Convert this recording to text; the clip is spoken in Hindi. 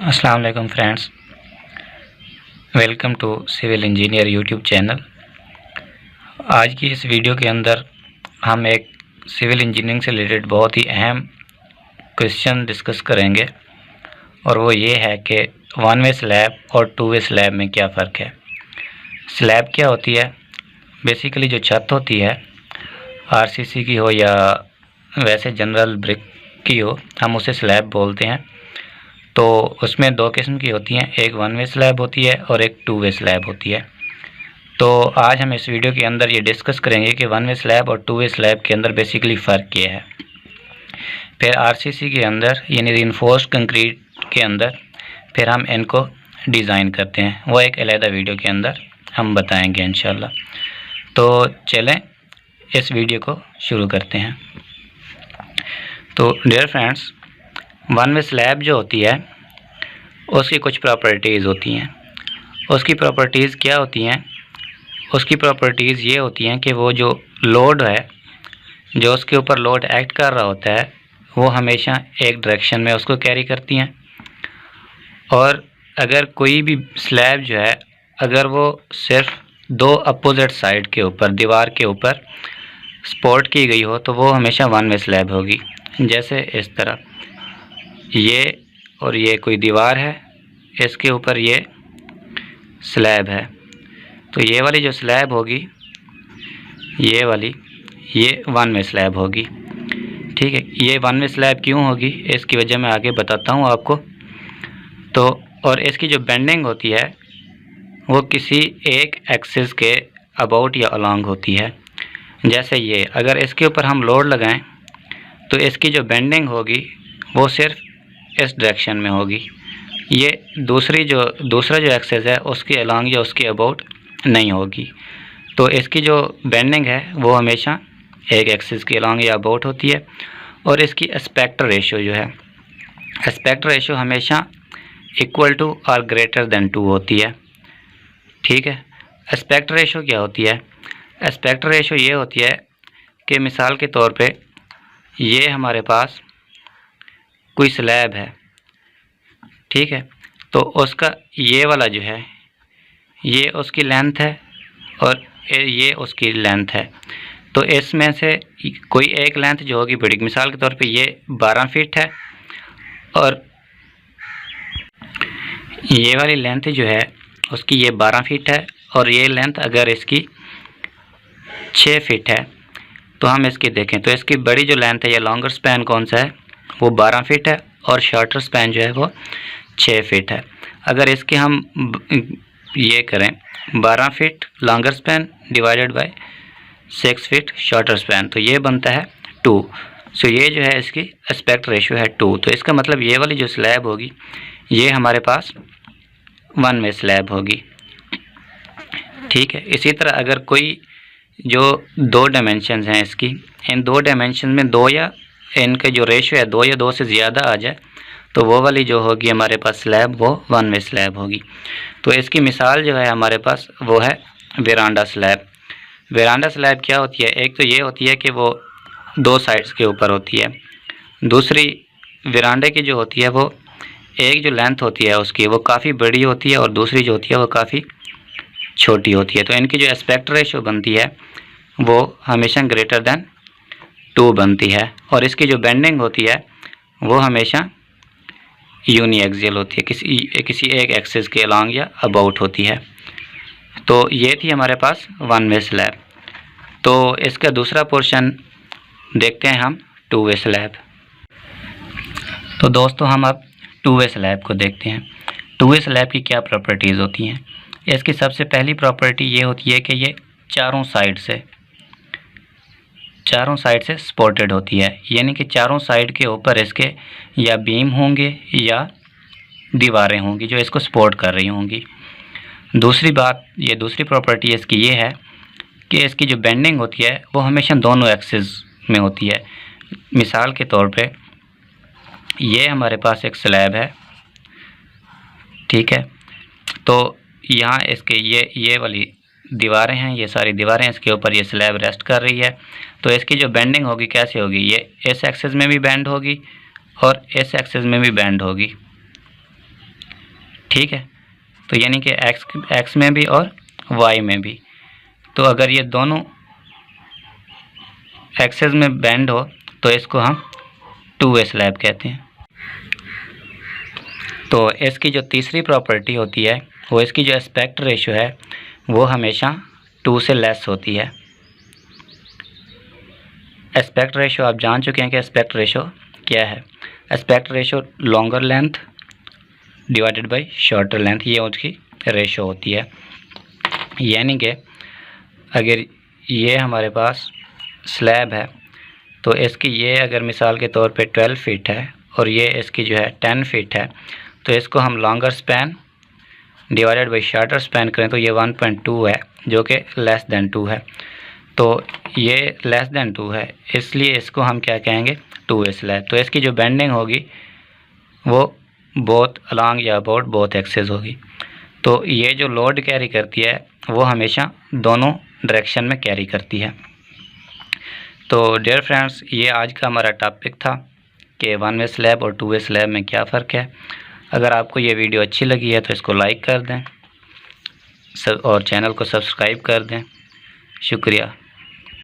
अस्सलाम वालेकुम friends, welcome to civil engineer YouTube channel. आज की इस वीडियो के अंदर हम एक सिविल इंजीनियरिंग से रिलेटेड बहुत ही अहम क्वेश्चन डिस्कस करेंगे और वो ये है कि वन वे स्लैब और टू वे स्लैब में क्या फ़र्क है। स्लैब क्या होती है? बेसिकली जो छत होती है आरसीसी की हो या वैसे जनरल ब्रिक की हो, हम उसे स्लैब बोलते हैं। तो उसमें दो किस्म की होती हैं, एक वन वे स्लैब होती है और एक टू वे स्लैब होती है। तो आज हम इस वीडियो के अंदर ये डिस्कस करेंगे कि वन वे स्लैब और टू वे स्लैब के अंदर बेसिकली फ़र्क क्या है। फिर आरसीसी के अंदर यानी रिइंफोर्स्ड कंक्रीट के अंदर फिर हम इनको डिज़ाइन करते हैं, वो एक अलहदा वीडियो के अंदर हम बताएंगे इंशाल्लाह। तो चलें इस वीडियो को शुरू करते हैं। तो dear friends, one way slab जो होती है उसकी कुछ प्रॉपर्टीज़ होती हैं। उसकी प्रॉपर्टीज़ क्या होती हैं? उसकी प्रॉपर्टीज़ ये होती हैं कि वो जो लोड है, जो उसके ऊपर लोड एक्ट कर रहा होता है, वो हमेशा एक डायरेक्शन में उसको कैरी करती हैं। और अगर कोई भी स्लैब जो है, अगर वो सिर्फ दो अपोजिट साइड के ऊपर दीवार के ऊपर सपोर्ट की गई हो तो वो हमेशा वन वे स्लैब होगी। जैसे इस तरह ये और ये कोई दीवार है, इसके ऊपर ये स्लैब है, तो ये वाली जो स्लैब होगी, ये वाली, ये वन वे स्लैब होगी। ठीक है, ये वन वे स्लैब क्यों होगी इसकी वजह मैं आगे बताता हूँ आपको। तो और इसकी जो बेंडिंग होती है वो किसी एक एक्सिस के अबाउट या अलॉन्ग होती है। जैसे ये, अगर इसके ऊपर हम लोड लगाएं तो इसकी जो बेंडिंग होगी वो सिर्फ इस डायरेक्शन में होगी। ये दूसरा जो एक्सेस है उसके अलॉन्ग या उसके अबाउट नहीं होगी। तो इसकी जो बेंडिंग है वो हमेशा एक एक्सिस के अलॉन्ग या अबाउट होती है। और इसकी एस्पेक्ट रेशियो जो है, एस्पेक्ट रेशियो हमेशा इक्वल टू और ग्रेटर देन 2 होती है। ठीक है, एस्पेक्ट रेशियो क्या होती है? एस्पेक्ट रेशियो ये होती है कि मिसाल के तौर पे ये हमारे पास कोई स्लैब है, ठीक है, तो उसका ये वाला जो है ये उसकी लेंथ है और ये उसकी लेंथ है। तो इसमें से कोई एक लेंथ जो होगी बड़ी, मिसाल के तौर पे ये 12 फीट है और ये वाली लेंथ जो है उसकी ये 12 फीट है और ये लेंथ अगर इसकी 6 फीट है तो हम इसकी देखें तो इसकी बड़ी जो लेंथ है या लॉन्गर स्पैन कौन सा है, वो 12 फीट है और शॉर्टर स्पैन जो है वो 6 फीट है। अगर इसके हम ये करें 12 feet longer span divided by 6 feet shorter span, तो ये बनता है 2। सो ये जो है इसकी एस्पेक्ट रेशियो है 2। तो इसका मतलब ये वाली जो स्लैब होगी ये हमारे पास वन वे स्लैब होगी। ठीक है, इसी तरह अगर कोई जो दो डायमेंशंस हैं इसकी, इन दो डायमेंशन में दो या इनके जो रेशियो है 2 या 2 से ज़्यादा आ जाए तो वो वाली जो होगी हमारे पास स्लैब वो वन वे स्लैब होगी। तो इसकी मिसाल जो है हमारे पास वो है वेरांडा स्लैब। वेरांडा स्लैब क्या होती है? एक तो ये होती है कि वो दो साइड्स के ऊपर होती है। दूसरी वेरांडे की जो होती है वो एक जो लेंथ होती है उसकी वो काफ़ी बड़ी होती है और दूसरी जो होती है वो काफ़ी छोटी होती है। तो इनकी जो एस्पेक्ट रेशियो बनती है वो हमेशा ग्रेटर देन 2 बनती है और इसकी जो बेंडिंग होती है वो हमेशा यूनी एक्सियल होती है, किसी एक एक्सिस के अलॉन्ग या अबाउट होती है। तो ये थी हमारे पास वन वे स्लैब। तो इसका दूसरा पोर्शन देखते हैं हम, टू वे स्लैब। तो दोस्तों हम अब टू वे स्लैब को देखते हैं। टू वे स्लैब की क्या प्रॉपर्टीज़ होती हैं? इसकी सबसे पहली प्रॉपर्टी ये होती है कि ये चारों साइड से सपोर्टेड होती है, यानी कि चारों साइड के ऊपर इसके या बीम होंगे या दीवारें होंगी जो इसको सपोर्ट कर रही होंगी। दूसरी बात, ये दूसरी प्रॉपर्टी इसकी ये है कि इसकी जो बेंडिंग होती है वो हमेशा दोनों एक्सिस में होती है। मिसाल के तौर पे ये हमारे पास एक स्लैब है, ठीक है, तो यहाँ इसके ये वाली दीवारें हैं, ये सारी दीवारें, इसके ऊपर ये स्लैब रेस्ट कर रही है। तो इसकी जो बेंडिंग होगी कैसे होगी? ये इस एक्सिस में भी बेंड होगी और इस एक्सिस में भी बेंड होगी। ठीक है। तो यानी कि एक्स में भी और वाई में भी। तो अगर ये दोनों एक्सेस में बेंड हो तो इसको हम टू वे स्लैब कहते हैं। तो इसकी जो तीसरी प्रॉपर्टी होती है वो इसकी जो एस्पेक्ट रेशो है वो हमेशा 2 से लेस होती है। एस्पेक्ट रेशो आप जान चुके हैं कि एस्पेक्ट रेशो क्या है। Aspect ratio longer length divided by shorter length, ये उसकी रेशो होती है। यानी कि अगर ये हमारे पास स्लैब है तो इसकी ये अगर मिसाल के तौर पे 12 फीट है और ये इसकी जो है 10 फीट है, तो इसको हम longer span divided by shorter span करें तो ये 1.2 है, जो कि लेस देन 2 है। तो ये लेस देन 2 है, इसलिए इसको हम क्या कहेंगे, 2 वे स्लैब। तो इसकी जो बेंडिंग होगी वो बोथ अलॉन्ग या अबाउट बोथ एक्सेस होगी। तो ये जो लोड कैरी करती है वो हमेशा दोनों डायरेक्शन में कैरी करती है। तो डियर फ्रेंड्स, ये आज का हमारा टॉपिक था कि 1 वे स्लैब और 2 वे स्लैब में क्या फ़र्क है। अगर आपको ये वीडियो अच्छी लगी है तो इसको लाइक कर दें और चैनल को सब्सक्राइब कर दें। शुक्रिया।